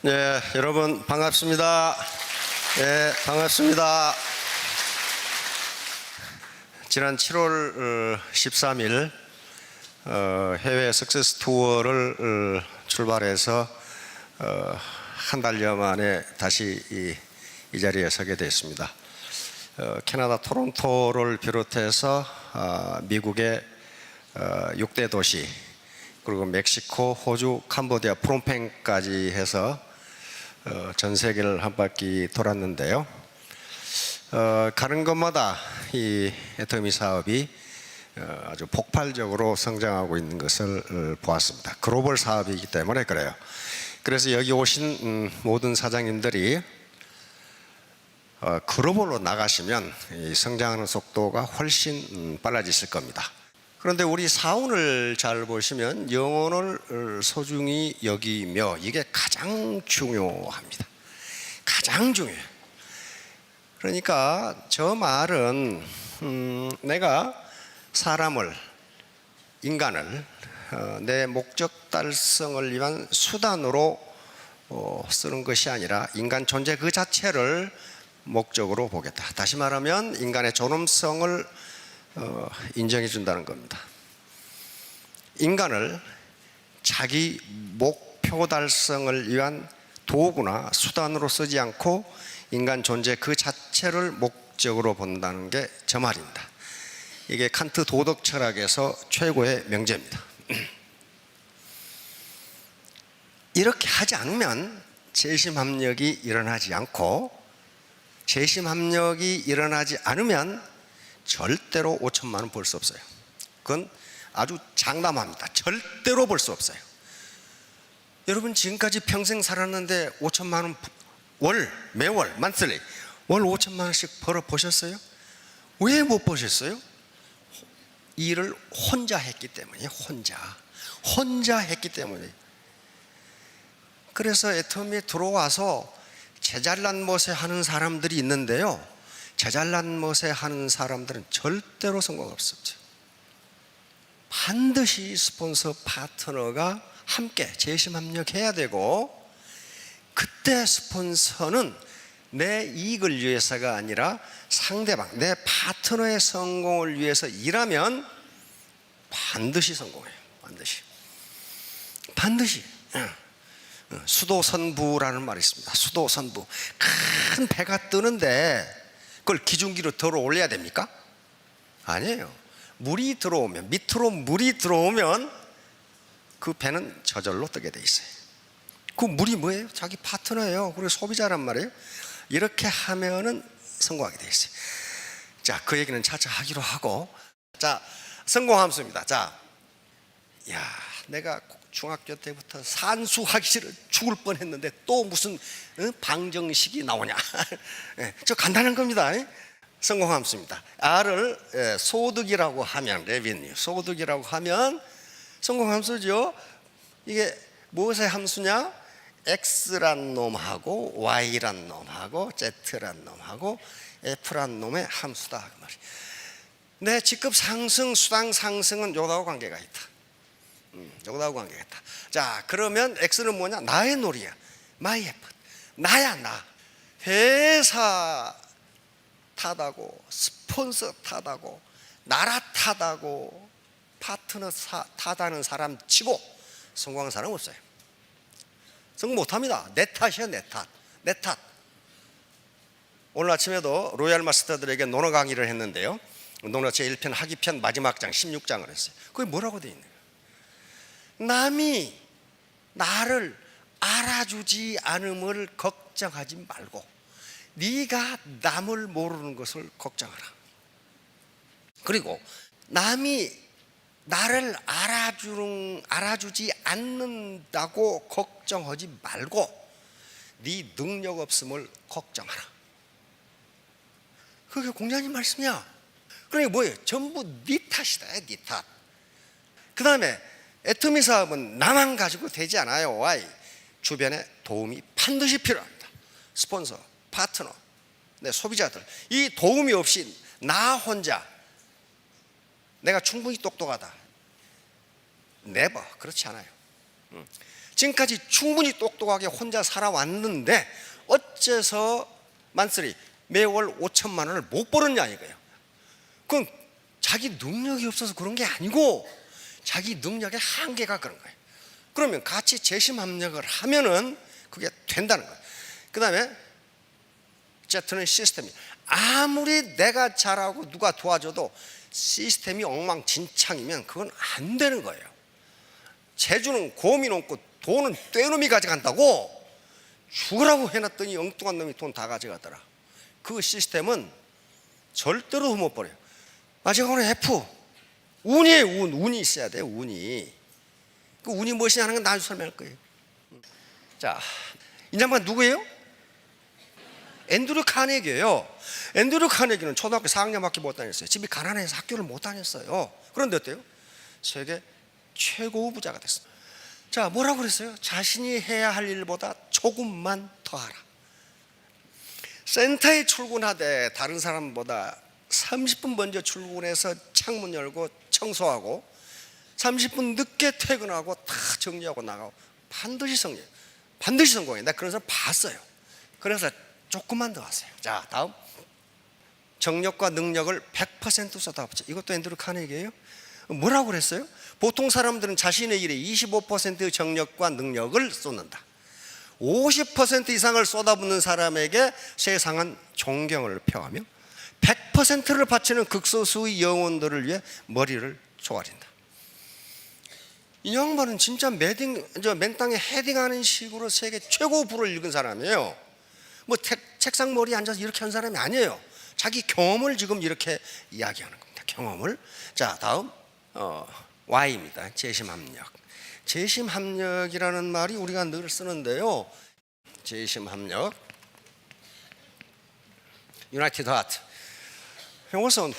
네, 여러분 반갑습니다. 네, 반갑습니다. 지난 7월 13일 해외 석세스 투어를 출발해서 한 달여 만에 다시 이 자리에 서게 됐습니다. 캐나다 토론토를 비롯해서 미국의 6대 도시, 그리고 멕시코, 호주, 캄보디아, 프놈펜까지 해서 전 세계를 한 바퀴 돌았는데요. 가는 곳마다 이 애터미 사업이 아주 폭발적으로 성장하고 있는 것을 보았습니다. 글로벌 사업이기 때문에 그래요. 그래서 여기 오신 모든 사장님들이 글로벌로 나가시면 이 성장하는 속도가 훨씬 빨라지실 겁니다. 그런데 우리 사원을 잘 보시면 영혼을 소중히 여기며, 이게 가장 중요합니다. 가장 중요해요. 그러니까 저 말은 내가 사람을, 인간을 내 목적 달성을 위한 수단으로 쓰는 것이 아니라 인간 존재 그 자체를 목적으로 보겠다. 다시 말하면 인간의 존엄성을 인정해 준다는 겁니다. 인간을 자기 목표 달성을 위한 도구나 수단으로 쓰지 않고 인간 존재 그 자체를 목적으로 본다는 게 저 말입니다. 이게 칸트 도덕 철학에서 최고의 명제입니다. 이렇게 하지 않으면 재심합력이 일어나지 않고, 재심합력이 일어나지 않으면 절대로 5천만 원 벌 수 없어요. 그건 아주 장담합니다. 절대로 벌 수 없어요. 여러분 지금까지 평생 살았는데 5천만 원 매월 만슬리 월 5천만 원씩 벌어 보셨어요? 왜 못 보셨어요? 일을 혼자 했기 때문이에요. 혼자 했기 때문에. 그래서 애터미에 들어와서 제잘난 못에 하는 사람들이 있는데요, 제잘난 못에 하는 사람들은 절대로 성공 없었죠. 반드시 스폰서 파트너가 함께 재심합력해야 되고, 그때 스폰서는 내 이익을 위해서가 아니라 상대방, 내 파트너의 성공을 위해서 일하면 반드시 성공해요. 반드시. 수도선부라는 말이 있습니다. 수도선부. 큰 배가 뜨는데 그걸 기중기로 들어 올려야 됩니까? 아니에요. 물이 들어오면, 밑으로 물이 들어오면 그 배는 저절로 뜨게 돼 있어요. 그 물이 뭐예요? 자기 파트너예요. 그리고 소비자란 말이에요. 이렇게 하면은 성공하게 돼 있어요. 자, 그 얘기는 차차 하기로 하고, 자, 성공함수입니다. 자, 내가 중학교 때부터 산수하기 싫어 죽을 뻔했는데 또 무슨 방정식이 나오냐? 저 간단한 겁니다. 성공함수입니다. R을 소득이라고 하면, 레비뉴, 소득이라고 하면 성공함수죠. 이게 무엇의 함수냐? X란 놈하고 Y란 놈하고 Z란 놈하고 F란 놈의 함수다 그 말이에요. 내 직급 상승, 수당 상승은 요거하고 관계가 있다. 요거하고 관계가 있다. 자, 그러면 X는 뭐냐? 나의 놀이야. My effort. 나야, 나. 회사 탓하고, 스폰서 탓하고, 나라 탓하고, 파트너 탓하는 사람 치고 성공한 사람은 없어요. 성공 못합니다. 내 탓이야, 내 탓. 오늘 아침에도 로얄 마스터들에게 논어 강의를 했는데요, 논어 제1편 하기편 마지막 장 16장을 했어요. 그게 뭐라고 되어 있는 거예요? 남이 나를 알아주지 않음을 걱정하지 말고 네가 남을 모르는 것을 걱정하라. 그리고 남이 나를 알아주지 않는다고 걱정하지 말고 네 능력 없음을 걱정하라. 그게 공자님 말씀이야. 그러니까 뭐예요? 전부 네 탓이다. 네 탓. 그 다음에 애터미 사업은 나만 가지고 되지 않아요. Why? 주변에 도움이 반드시 필요합니다. 스폰서, 파트너, 내 소비자들. 이 도움이 없이 나 혼자 내가 충분히 똑똑하다, 네버. 그렇지 않아요. 지금까지 충분히 똑똑하게 혼자 살아왔는데 어째서 만쓰리 매월 5천만 원을 못 벌었냐 이거예요. 그건 자기 능력이 없어서 그런 게 아니고 자기 능력의 한계가 그런 거예요. 그러면 같이 재심합력을 하면은 그게 된다는 거예요. 그 다음에 Z는 시스템이 아무리 내가 잘하고 누가 도와줘도 시스템이 엉망진창이면 그건 안 되는 거예요. 재주는 곰이 넘고 돈은 떼놈이 가져간다고 죽으라고 해놨더니 엉뚱한 놈이 돈 다 가져가더라. 그 시스템은 절대로 못 버려요. 마지막으로 F, 운이에요. 운이 있어야 돼요. 운이. 그 운이 무엇이냐 하는 건 나중에 설명할 거예요. 자, 이 양반 누구예요? 앤드류 카네기예요. 앤드류 카네기는 초등학교 4학년밖에 못 다녔어요. 집이 가난해서 학교를 못 다녔어요. 그런데 어때요? 세계 최고 부자가 됐어요. 자, 뭐라고 그랬어요? 자신이 해야 할 일보다 조금만 더 하라. 센터에 출근하되 다른 사람보다 30분 먼저 출근해서 창문 열고 청소하고 30분 늦게 퇴근하고 다 정리하고 나가고 반드시 성공해요. 내가 그런 사람 봤어요. 그래서 조금만 더 하세요. 자, 다음. 정력과 능력을 100% 쏟아붓자. 이것도 앤드류 카네기예요. 뭐라고 그랬어요? 보통 사람들은 자신의 일에 25% 정력과 능력을 쏟는다. 50% 이상을 쏟아붓는 사람에게 세상은 존경을 표하며 100%를 바치는 극소수의 영혼들을 위해 머리를 조아린다. 이 양반은 진짜 맨땅에 헤딩하는 식으로 세계 최고 부를 읽은 사람이에요. 뭐 책상 머리에 앉아서 이렇게 한 사람이 아니에요. 자기 경험을 지금 이렇게 이야기하는 겁니다. 경험을. 자, 다음 Y입니다. 재심합력. 재심합력이라는 말이 우리가 늘 쓰는데요. 재심합력, 유나이티드 하트. 이것은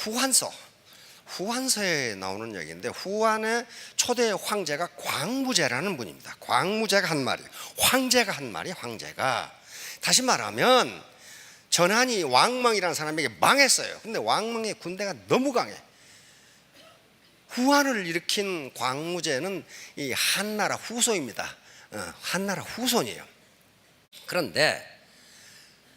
후한서에 나오는 얘기인데 후한의 초대 황제가 광무제라는 분입니다. 광무제가 한 말이에요. 황제가 한 말이 황제가. 다시 말하면 전한이 왕망이라는 사람에게 망했어요. 근데 왕망의 군대가 너무 강해. 후한을 일으킨 광무제는 이 한나라 후손입니다. 한나라 후손이에요. 그런데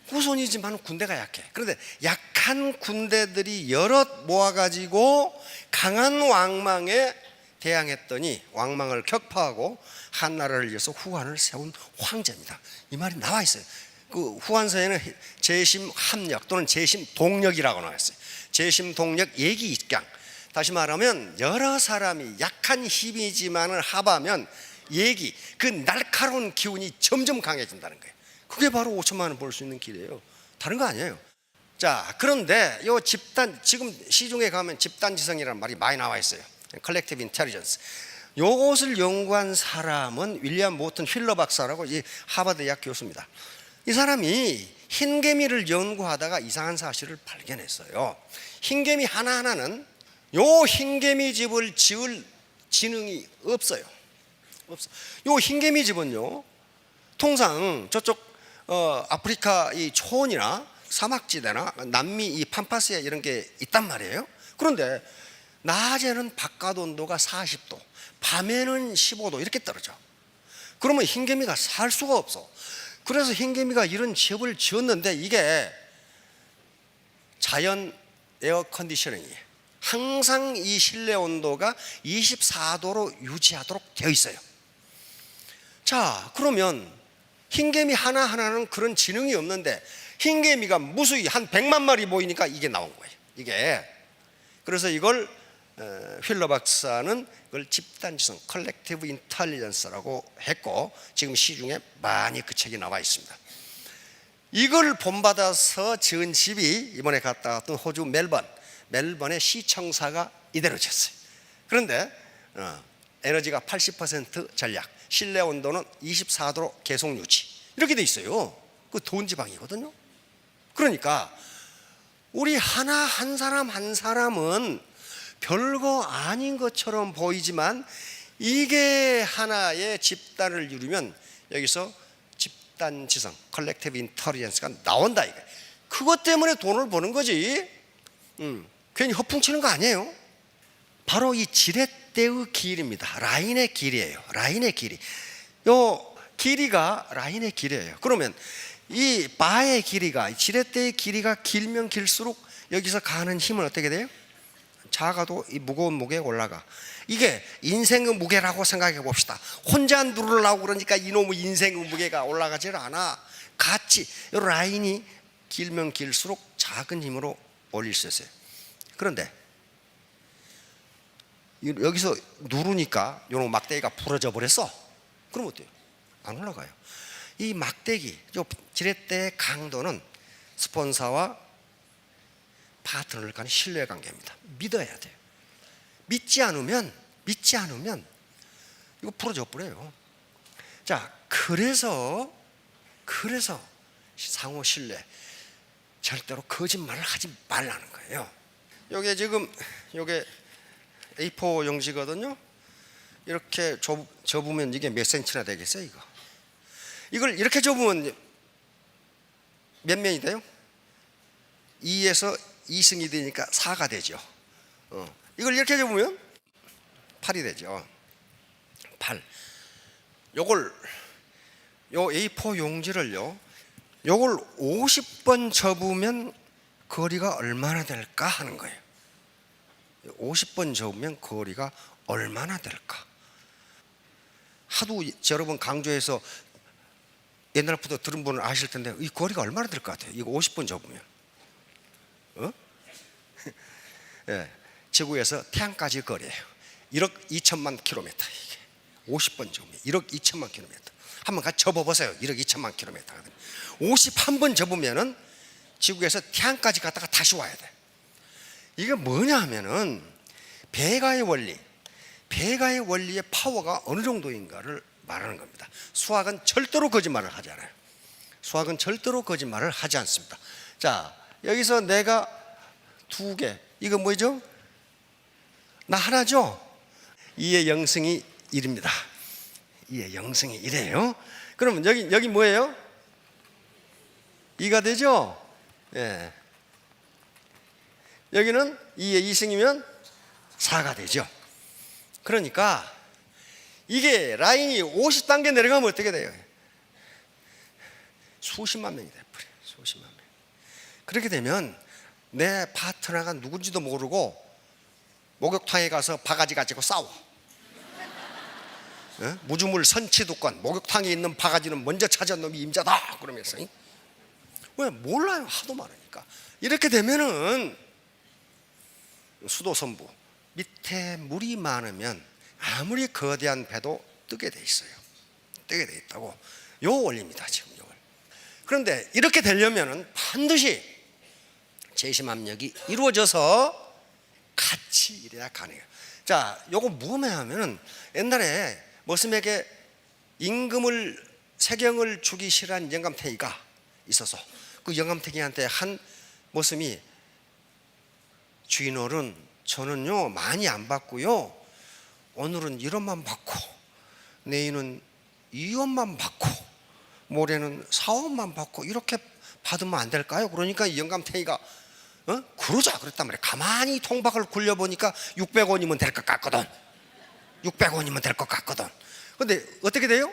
후손이지만 군대가 약해. 그런데 약한 군대들이 여럿 모아가지고 강한 왕망에 대항했더니 왕망을 격파하고 한나라를 위해서 후한을 세운 황제입니다. 이 말이 나와 있어요. 그 후한서에는 재심합력 또는 재심동력이라고 나와 있어요. 재심동력 예기입강. 다시 말하면 여러 사람이 약한 힘이지만을 합하면 그 날카로운 기운이 점점 강해진다는 거예요. 그게 바로 5천만 원 벌 수 있는 길이에요. 다른 거 아니에요. 자, 그런데 요 집단, 지금 시중에 가면 집단지성이라는 말이 많이 나와 있어요. Collective Intelligence. 요것을 연구한 사람은 윌리엄 모튼 휠러 박사라고 이 하버드 대학 교수입니다. 이 사람이 흰개미를 연구하다가 이상한 사실을 발견했어요. 흰개미 하나하나는 요 흰개미 집을 지을 지능이 없어요. 요 흰개미 집은요, 통상 저쪽 아프리카 이 초원이나 사막지대나 남미 이 팜파스에 이런 게 있단 말이에요. 그런데 낮에는 바깥 온도가 40도, 밤에는 15도 이렇게 떨어져. 그러면 흰개미가 살 수가 없어. 그래서 흰개미가 이런 집을 지었는데 이게 자연 에어 컨디셔닝이에요. 항상 이 실내 온도가 24도로 유지하도록 되어 있어요. 자, 그러면 흰개미 하나하나는 그런 지능이 없는데 흰개미가 무수히 한 100만 마리 모이니까 이게 나온 거예요. 이게. 그래서 이걸 휠러 박사는 이걸 집단지성 컬렉티브 인텔리전스라고 했고 지금 시중에 많이 그 책이 나와 있습니다. 이걸 본받아서 지은 집이 이번에 갔다 왔던 호주 멜번의 시청사가 이대로 지었어요. 그런데 에너지가 80% 전략, 실내 온도는 24도로 계속 유지 이렇게 돼 있어요. 그 더운 지방이거든요. 그러니까 우리 한 사람 한 사람은 별거 아닌 것처럼 보이지만 이게 하나의 집단을 이루면 여기서 집단지성, 컬렉티브 인텔리전스가 나온다 이게. 그것 때문에 돈을 버는 거지. 괜히 허풍치는 거 아니에요. 바로 이 지렛대의 길입니다. 라인의 길이에요. 라인의 길이. 요 길이가 라인의 길이에요. 그러면 이 바의 길이가, 지렛대의 길이가 길면 길수록 여기서 가는 힘은 어떻게 돼요? 작아도 이 무거운 무게가 올라가. 이게 인생의 무게라고 생각해 봅시다. 혼자 누르려고 그러니까 이놈의 인생의 무게가 올라가질 않아. 같이 이 라인이 길면 길수록 작은 힘으로 올릴 수 있어요. 그런데 여기서 누르니까 이런 막대기가 부러져 버렸어. 그럼 어때요? 안 올라가요. 이 막대기, 지렛대의 강도는 스폰서와 파트너를 간의 신뢰관계입니다. 믿어야 돼요. 믿지 않으면 이거 부러져 버려요. 자, 그래서 상호 신뢰, 절대로 거짓말을 하지 말라는 거예요. 요게 지금 요게 A4 용지거든요. 이렇게 접으면 이게 몇 센치나 되겠어요? 이걸 이렇게 접으면 몇 면이 돼요? 2에서 2승이 되니까 4가 되죠. 이걸 이렇게 접으면 8이 되죠. 8. 요걸 요 A4 용지를요, 요걸 50번 접으면 거리가 얼마나 될까 하는 거예요. 50번 접으면 거리가 얼마나 될까? 하도 여러 번 강조해서 옛날부터 들은 분은 아실 텐데, 이 거리가 얼마나 될 것 같아요? 이거 50번 접으면 예, 지구에서 태양까지 거리예요. 1억 2천만 킬로미터. 이게 50번 접으면 1억 2천만 킬로미터. 한번 같이 접어보세요. 1억 2천만 킬로미터. 51번 접으면은 지구에서 태양까지 갔다가 다시 와야 돼. 이게 뭐냐 하면은 배가의 원리의 파워가 어느 정도인가를 말하는 겁니다. 수학은 절대로 거짓말을 하지 않아요. 수학은 절대로 거짓말을 하지 않습니다. 자, 여기서 내가 2개, 이거 뭐죠? 나 하나죠? 2의 영승이 1입니다. 2의 영승이 1이에요. 그러면 여기 뭐예요? 2가 되죠? 예. 여기는 2의 2승이면 4가 되죠. 그러니까 이게 라인이 50단계 내려가면 어떻게 돼요? 수십만 명이 돼버려요. 수십만 명. 그렇게 되면 내 파트너가 누군지도 모르고 목욕탕에 가서 바가지 가지고 싸워. 무주물 선치도권, 목욕탕에 있는 바가지는 먼저 찾은 놈이 임자다 그러면서. 왜? 몰라요. 하도 많으니까. 이렇게 되면은 수도선부 밑에 물이 많으면 아무리 거대한 배도 뜨게 돼 있어요. 뜨게 돼 있다고. 요 원리입니다. 지금 요 원리. 그런데 이렇게 되려면은 반드시 재심압력이 이루어져서 같이 일해야 가능해요. 자, 요거 무음해하면은 옛날에 머슴에게 임금을 세경을 주기 싫어한 영감탱이가 있어서 그 영감탱이한테 한 머슴이, 주인어른, 저는요 많이 안 받고요, 오늘은 1원만 받고 내일은 2원만 받고 모레는 4원만 받고 이렇게 받으면 안 될까요? 그러니까 이 영감탱이가 그러자 그랬단 말이에요. 가만히 통박을 굴려보니까 600원이면 될 것 같거든. 600원이면 될 것 같거든. 근데 어떻게 돼요?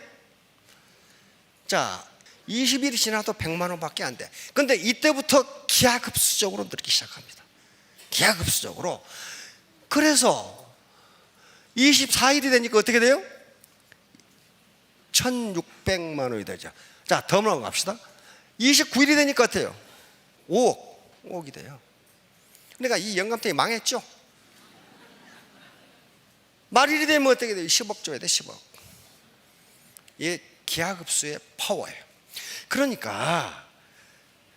자, 20일이 지나도 100만 원밖에 안 돼. 근데 이때부터 기하급수적으로 늘기 시작합니다. 기하급수적으로. 그래서 24일이 되니까 어떻게 돼요? 1600만 원이 되죠. 자, 더 넘어갑시다. 29일이 되니까 어때요? 5억이 돼요. 그러니까 이 영감탱이 망했죠. 말일이 되면 어떻게 돼요? 10억 줘야 돼. 10억. 이게 기하급수의 파워예요. 그러니까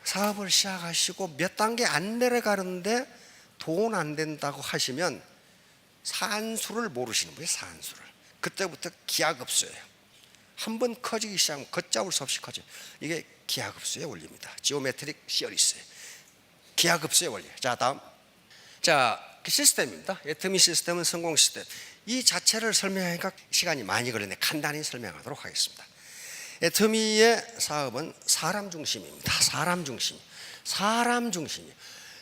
사업을 시작하시고 몇 단계 안 내려가는데 돈 안 된다고 하시면 산수를 모르시는 거예요. 산수를. 그때부터 기하급수예요. 한번 커지기 시작하면 걷잡을 수 없이 커져요. 이게 기하급수의 원리입니다. 지오메트릭 시어리스예요. 기하급수의 원리. 자, 다음. 자, 시스템입니다. 애터미 시스템은 성공 시스템. 이 자체를 설명하니까 시간이 많이 걸리는데 간단히 설명하도록 하겠습니다. 애터미의 사업은 사람 중심입니다. 사람 중심.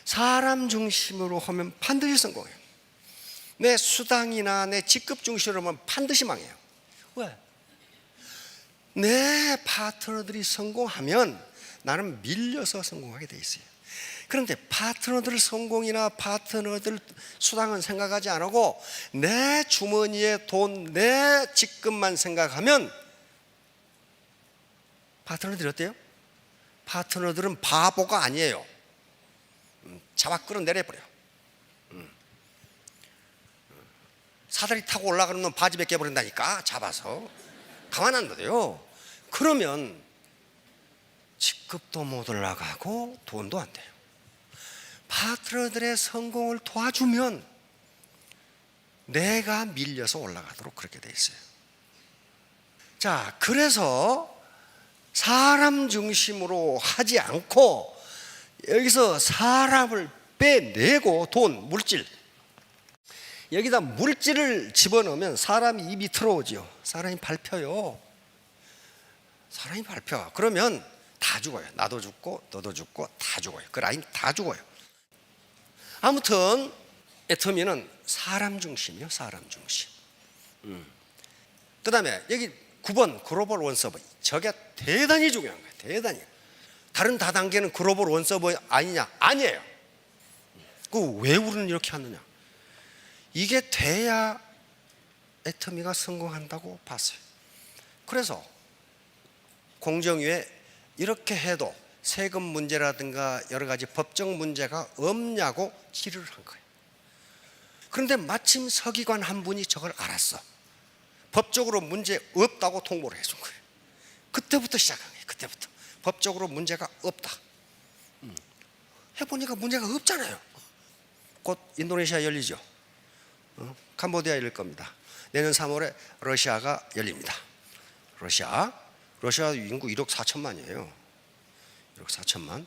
사람 중심으로 하면 반드시 성공해요. 내 수당이나 내 직급 중심으로 하면 반드시 망해요. 왜? 내 파트너들이 성공하면 나는 밀려서 성공하게 돼 있어요. 그런데 파트너들 성공이나 파트너들 수당은 생각하지 않고 내 주머니에 돈, 내 직급만 생각하면 파트너들이 어때요? 파트너들은 바보가 아니에요. 잡아 끌어내려버려. 사다리 타고 올라가는 놈 바지 벗겨버린다니까, 잡아서. 가만 안 둬요. 그러면 직급도 못 올라가고 돈도 안 돼요. 파트너들의 성공을 도와주면 내가 밀려서 올라가도록 그렇게 돼 있어요. 자, 그래서 사람 중심으로 하지 않고 여기서 사람을 빼내고 돈, 물질, 여기다 물질을 집어넣으면 사람이 입이 틀어오죠. 사람이 밟혀요. 사람이 밟혀. 그러면 다 죽어요. 나도 죽고 너도 죽고 다 죽어요. 그 라인 다 죽어요. 아무튼 애터미는 사람 중심이요. 사람 중심. 그 다음에 여기 9번 글로벌 원서버, 저게 대단히 중요한 거예요. 대단히. 다른 다단계는 글로벌 원서버 아니냐? 아니에요. 그 왜 우리는 이렇게 하느냐? 이게 돼야 애터미가 성공한다고 봤어요. 그래서 공정위에 이렇게 해도 세금 문제라든가 여러 가지 법적 문제가 없냐고 질의를 한 거예요. 그런데 마침 서기관 한 분이 저걸 알았어. 법적으로 문제 없다고 통보를 해준 거예요. 그때부터 시작한 거예요. 그때부터 법적으로 문제가 없다. 해보니까 문제가 없잖아요. 곧 인도네시아 열리죠. 캄보디아 열릴 겁니다. 내년 3월에 러시아가 열립니다. 러시아 인구 1억 4천만이에요. 1억 4천만.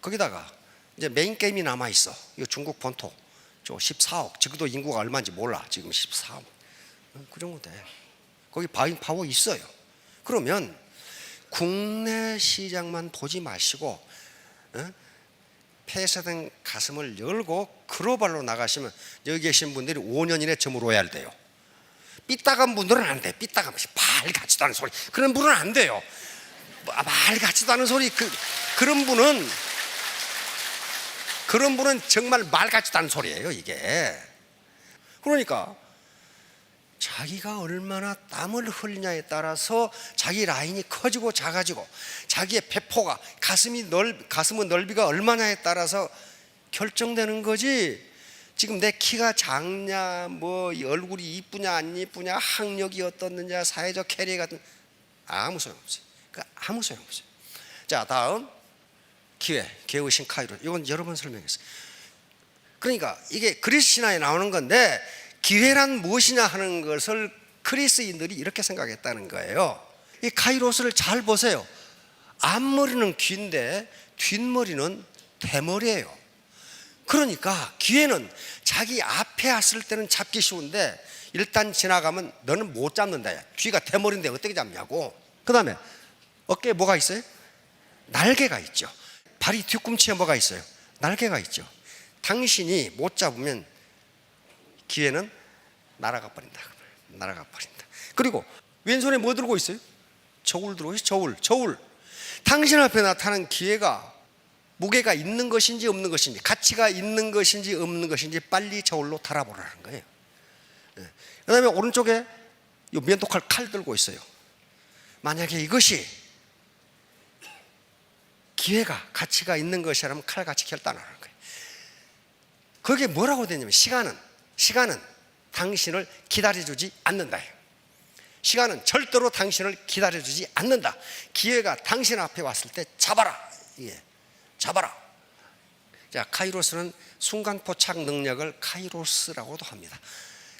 거기다가 이제 메인 게임이 남아 있어. 이거 중국 본토. 저 14억. 지금도 인구가 얼마인지 몰라. 지금 14억. 그 정도 돼. 거기 바잉 파워 있어요. 그러면 국내 시장만 보지 마시고 폐쇄된 가슴을 열고 글로벌로 나가시면 여기 계신 분들이 5년 이내 저물어야 돼요. 삐딱한 분들은 안 돼. 삐딱한 말 같지도 않은 소리. 그런 분은 안 돼요. 말 같지도 않은 소리. 그런 분은 정말 말 같지도 않은 소리예요, 이게. 그러니까 자기가 얼마나 땀을 흘리냐에 따라서 자기 라인이 커지고 작아지고 자기의 배포가 가슴의 넓이가 얼마냐에 따라서 결정되는 거지. 지금 내 키가 작냐, 뭐 얼굴이 이쁘냐 안 이쁘냐, 학력이 어떻느냐, 사회적 캐리어 같은 아무 소용없어요. 아무 소용없어요. 자, 다음 기회의 신 카이로. 이건 여러 번 설명했어요. 그러니까 이게 그리스 신화에 나오는 건데 기회란 무엇이냐 하는 것을 그리스인들이 이렇게 생각했다는 거예요. 이 카이로스를 잘 보세요. 앞머리는 귀인데 뒷머리는 대머리예요. 그러니까 기회는 자기 앞에 왔을 때는 잡기 쉬운데 일단 지나가면 너는 못 잡는다. 뒤가 대머리인데 어떻게 잡냐고. 그 다음에 어깨에 뭐가 있어요? 날개가 있죠. 발이 뒤꿈치에 뭐가 있어요? 날개가 있죠. 당신이 못 잡으면 기회는 날아가 버린다. 날아가 버린다. 그리고 왼손에 뭐 들고 있어요? 저울 들고 있어요. 저울. 당신 앞에 나타난 기회가 무게가 있는 것인지 없는 것인지, 가치가 있는 것인지 없는 것인지 빨리 저울로 달아보라는 거예요. 그 다음에 오른쪽에 이 면도칼 칼 들고 있어요. 만약에 이것이 기회가 가치가 있는 것이라면 칼같이 결단하는 거예요. 거기에 뭐라고 되냐면 시간은 당신을 기다려주지 않는다. 시간은 절대로 당신을 기다려주지 않는다. 기회가 당신 앞에 왔을 때 잡아라. 예, 잡아라. 자, 카이로스는 순간포착 능력을 카이로스라고도 합니다.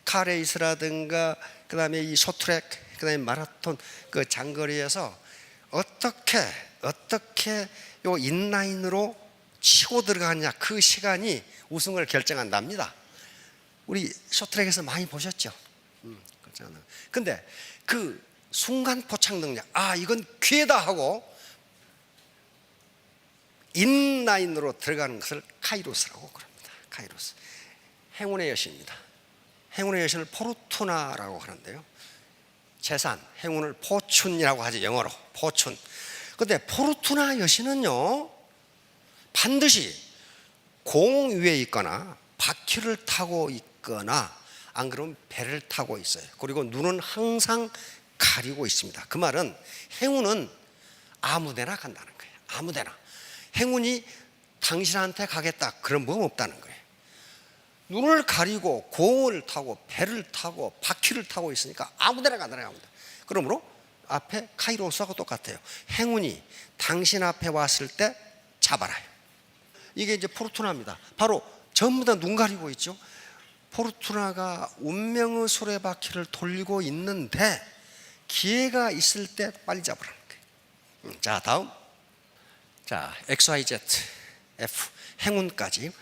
카레이스라든가 그 다음에 이 쇼트트랙, 그 다음에 마라톤 그 장거리에서 어떻게 요 인라인으로 치고 들어가느냐, 그 시간이 우승을 결정한답니다. 우리 쇼트트랙에서 많이 보셨죠? 근데 그 순간 포착 능력, 이건 기회다 하고 인라인으로 들어가는 것을 카이로스라고 그럽니다. 카이로스. 행운의 여신입니다. 행운의 여신을 포르투나라고 하는데요, 재산, 행운을 포춘이라고 하죠. 영어로 포춘. 근데 포르투나 여신은요, 반드시 공 위에 있거나 바퀴를 타고 있거나 안 그러면 배를 타고 있어요. 그리고 눈은 항상 가리고 있습니다. 그 말은 행운은 아무데나 간다는 거예요. 아무데나. 행운이 당신한테 가겠다 그런 법 없다는 거예요. 눈을 가리고 공을 타고 배를 타고 바퀴를 타고 있으니까 아무데나 간다는 거예요. 그러므로 앞에 카이로스하고 똑같아요. 행운이 당신 앞에 왔을 때 잡아라요. 이게 이제 포르투나입니다. 바로 전부 다 눈 가리고 있죠. 포르투나가 운명의 수레바퀴를 돌리고 있는데 기회가 있을 때 빨리 잡으라는 거예요. 자, 다음. 자, XYZ F 행운까지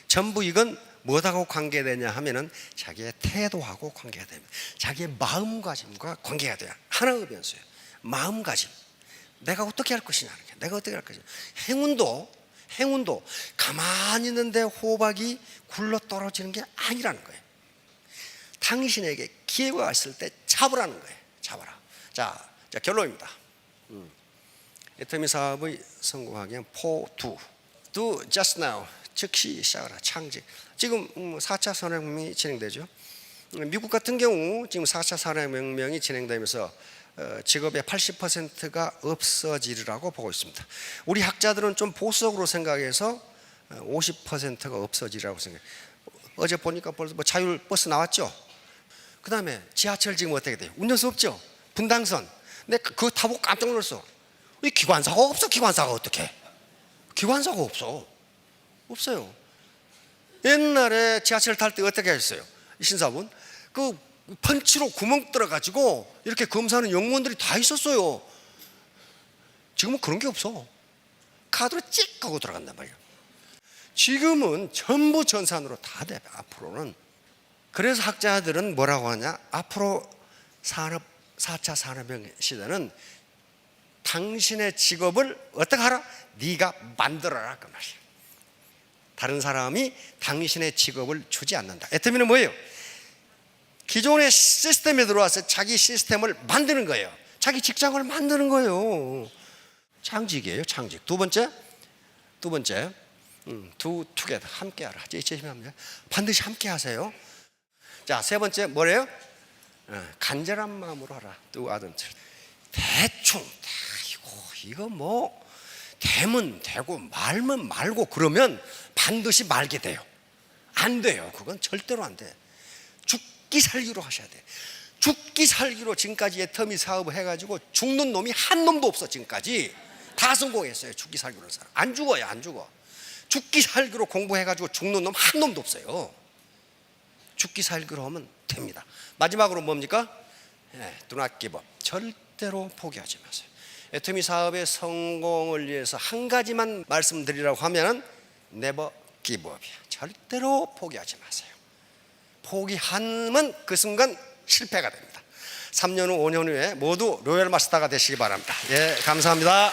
전부 이건 뭐하고 관계되냐 하면은 자기의 태도하고 관계가 됩니다. 자기의 마음가짐과 관계가 돼요. 하나의 변수예요. 마음가짐. 내가 어떻게 할 것이냐는 게, 내가 어떻게 할 것이냐. 행운도 가만히 있는데 호박이 굴러 떨어지는 게 아니라는 거예요. 당신에게 기회가 왔을 때 잡으라는 거예요. 잡아라. 자 결론입니다. 애터미 사업의 성공하기 위한 do just now, 즉시 시작하라. 창직. 지금 4차 산업혁명이 진행되죠. 미국 같은 경우 지금 4차 산업혁명이 진행되면서 직업의 80%가 없어지리라고 보고 있습니다. 우리 학자들은 좀 보수적으로 생각해서 50%가 없어지리라고 생각해요. 어제 보니까 벌써 뭐 자율 버스 나왔죠. 그 다음에 지하철 지금 어떻게 돼요? 운전수 없죠. 분당선. 근데 그거 타보고 깜짝 놀랐어. 이 기관사가 없어. 기관사가 어떻게? 기관사가 없어요. 옛날에 지하철 탈 때 어떻게 했어요? 이 신사분 그 펀치로 구멍 뚫어가지고 이렇게 검사하는 영무원들이 다 있었어요. 지금은 그런 게 없어. 카드로 찍 하고 들어간단 말이에요. 지금은 전부 전산으로 다 돼. 앞으로는. 그래서 학자들은 뭐라고 하냐, 앞으로 4차 산업혁명 시대는 당신의 직업을 어떻게 하라? 네가 만들어라 그 말이에요. 다른 사람이 당신의 직업을 주지 않는다. 애터미는 뭐예요? 기존의 시스템에 들어와서 자기 시스템을 만드는 거예요. 자기 직장을 만드는 거예요. 창직이에요. 창직. 두 번째 do together, 함께하라. 반드시 함께하세요. 자, 세 번째 뭐래요? 간절한 마음으로 하라. do others. 대충 이거 뭐 되면 되고 말면 말고 그러면 반드시 말게 돼요. 안 돼요. 그건 절대로 안 돼. 죽기 살기로 하셔야 돼. 죽기 살기로 지금까지 애터미 사업을 해가지고 죽는 놈이 한 놈도 없어. 지금까지 다 성공했어요. 죽기 살기로 살아. 안 죽어요. 안 죽어. 죽기 살기로 공부해가지고 죽는 놈 한 놈도 없어요. 죽기 살기로 하면 됩니다. 마지막으로 뭡니까? do not give up. 절대로 포기하지 마세요. 애터미 사업의 성공을 위해서 한 가지만 말씀드리라고 하면 never give up이에요. 절대로 포기하지 마세요. 포기하면 그 순간 실패가 됩니다. 3년 후 5년 후에 모두 로열 마스터가 되시기 바랍니다. 예, 감사합니다.